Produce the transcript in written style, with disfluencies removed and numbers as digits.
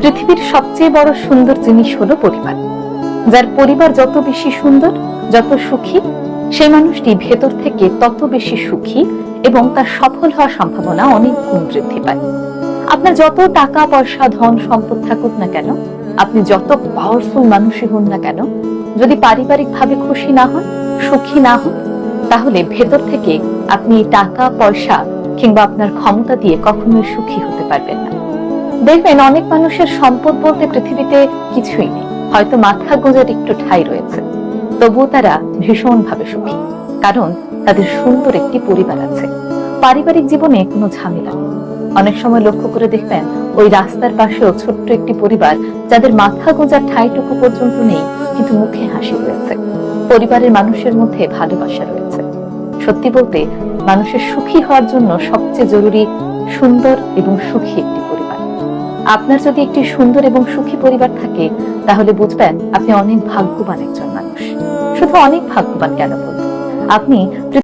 পৃথিবীর সবচেয়ে বড় সুন্দর জিনিস হলো পরিবার। যার পরিবার যত বেশি সুন্দর, যত সুখী, সেই মানুষটি ভেতর থেকে তত বেশি সুখী এবং তার সফল হওয়ার সম্ভাবনা অনেক গুণ বৃদ্ধি পায়। আপনার যত টাকা পয়সা ধন সম্পদ থাকুক না কেন, আপনি যত পাওয়ারফুল মানুষই হন না কেন, যদি পারিবারিক ভাবে খুশি না হন, সুখী না হন, তাহলে ভেতর থেকে আপনি টাকা পয়সা কিংবা আপনার ক্ষমতা দিয়ে কখনোই সুখী হতে পারবেন না। দেখবেন অনেক মানুষের সম্পদ বলতে পৃথিবীতে কিছুই নেই, হয়তো মাথা গোঁজার একটু ঠাঁই রয়েছে, তবুও তারা ভীষণ ভাবে সুখী, কারণ তাদের সুন্দর একটি পরিবার আছে। পারিবারিক জীবনে কোনো ঝামেলা নেই। অনেক সময় লক্ষ্য করে দেখবেন ওই রাস্তার পাশেও ছোট্ট একটি পরিবার, যাদের মাথা গোঁজার ঠাঁইটুকু পর্যন্ত নেই, কিন্তু মুখে হাসি রয়েছে। পরিবারের মানুষের মধ্যে ভালোবাসা রয়েছে। সত্যি বলতে, মানুষের সুখী হওয়ার জন্য সবচেয়ে জরুরি সুন্দর এবং সুখী একটি পরিবার। আপনার যদি একটি সুন্দর এবং সুখী পরিবার থাকে, তাহলে বুঝবেন আপনি অনেক ভাগ্যবান একজন মানুষ। শুধু অনেক ভাগ্যবান কেন বলবো, আপনি